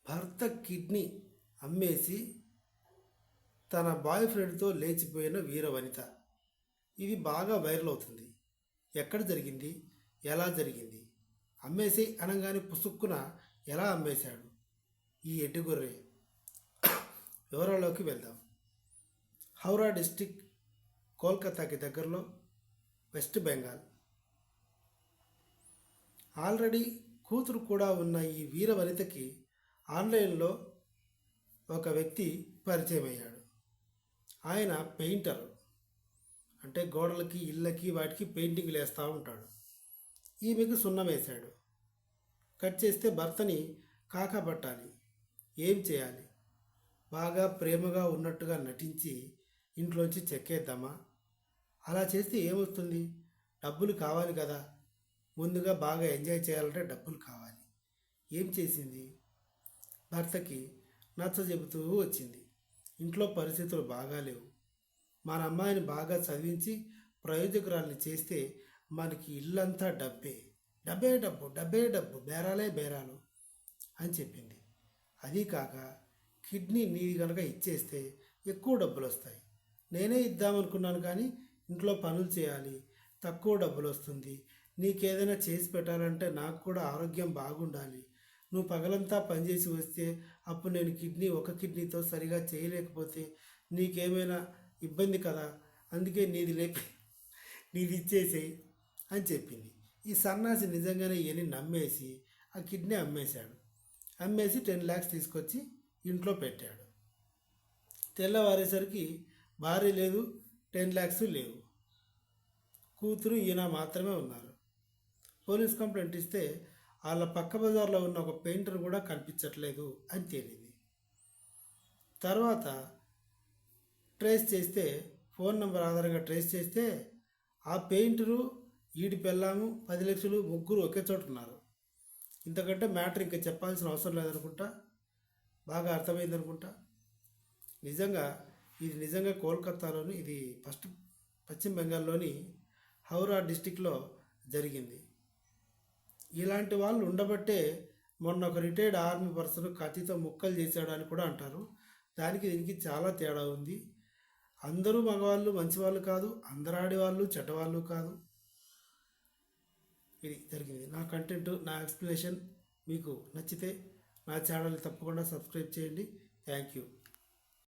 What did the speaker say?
భర్త కిడ్నీ అమ్మేసి తన బాయ్ ఫ్రెండ్తో లేచిపోయిన వీర వనిత. ఇది బాగా వైరల్ అవుతుంది. ఎక్కడ జరిగింది, ఎలా జరిగింది, అమ్మేసి అనగానే పుసుక్కున ఎలా అమ్మేశాడు ఈ ఎడ్డిగొర్రె? వివరాల్లోకి వెళ్దాం. హౌరా డిస్టిక్, కోల్కతాకి దగ్గరలో, వెస్ట్ బెంగాల్. ఆల్రెడీ కూతురు కూడా ఉన్న ఈ వీర వనితకి ఆన్లైన్లో ఒక వ్యక్తి పరిచయం అయ్యాడు. ఆయన పెయింటర్, అంటే గోడలకి ఇళ్ళకి వాటికి పెయింటింగ్లు వేస్తూ ఉంటాడు. ఈమెకు సున్నం వేశాడు. కట్ చేస్తే భర్తని కాకపట్టాలి. ఏం చేయాలి? బాగా ప్రేమగా ఉన్నట్టుగా నటించి ఇంట్లోంచి చెక్కేద్దామా? అలా చేస్తే ఏమొస్తుంది? డబ్బులు కావాలి కదా. ముందుగా బాగా ఎంజాయ్ చేయాలంటే డబ్బులు కావాలి. ఏం చేసింది? భర్తకి నచ్చజెబుతూ వచ్చింది. ఇంట్లో పరిస్థితులు బాగాలేవు. మన అమ్మాయిని బాగా చదివించి ప్రయోజకురాల్ని చేస్తే మనకి ఇల్లంతా డబ్బే, డబ్బే డబ్బు, డబ్బే డబ్బు, బేరాలే బేరాలు అని చెప్పింది. అదీ కాక కిడ్నీ నీది కనుక ఇచ్చేస్తే ఎక్కువ డబ్బులు వస్తాయి. నేనే ఇద్దామనుకున్నాను కానీ ఇంట్లో పనులు చేయాలి, తక్కువ డబ్బులు వస్తుంది. నీకేదైనా చేసి పెట్టాలంటే నాకు కూడా ఆరోగ్యం బాగుండాలి. నువ్వు పగలంతా పనిచేసి వస్తే అప్పుడు నేను ఒక కిడ్నీతో సరిగా చేయలేకపోతే నీకేమైనా ఇబ్బంది కదా. అందుకే నీది ఇచ్చేసేయి అని చెప్పింది. ఈ సన్నాసి నిజంగానే ఇవన్నీ నమ్మేసి ఆ కిడ్నీ అమ్మేశాడు. అమ్మేసి 10 lakhs తీసుకొచ్చి ఇంట్లో పెట్టాడు. తెల్లవారేసరికి భార్య లేదు, 10 lakhs లేవు. కూతురు ఈయన మాత్రమే ఉన్నారు. పోలీస్ కంప్లైంట్ ఇస్తే వాళ్ళ పక్క బజార్లో ఉన్న ఒక పెయింటర్ కూడా కనిపించట్లేదు అని తేలింది. తర్వాత ట్రేస్ చేస్తే, ఫోన్ నెంబర్ ఆధారంగా ట్రేస్ చేస్తే ఆ పెయింటరు, ఈడి పెళ్ళాము, 10 లక్షలు, ముగ్గురు ఒకే చోట ఉన్నారు. ఇంతకంటే మ్యాటర్ ఇంకా చెప్పాల్సిన అవసరం లేదనుకుంటా. బాగా అర్థమైంది అనుకుంటా. నిజంగా కోల్కతాలోని, ఇది పశ్చిమ బెంగాల్లోని హౌరా డిస్టిక్లో జరిగింది. ఇలాంటి వాళ్ళు ఉండబట్టే మొన్న ఒక రిటైర్డ్ ఆర్మీ పర్సన్ కత్తితో ముక్కలు చేశాడు అని కూడా అంటారు. దీనికి చాలా తేడా ఉంది. అందరూ మగవాళ్ళు మంచివాళ్ళు కాదు, అందరు ఆడేవాళ్ళు చెడ్డవాళ్ళు కాదు. ఇది జరిగింది. నా కంటెంట్, నా ఎక్స్ప్లెనేషన్ మీకు నచ్చితే నా ఛానల్ని తప్పకుండా సబ్స్క్రైబ్ చేయండి. Thank you.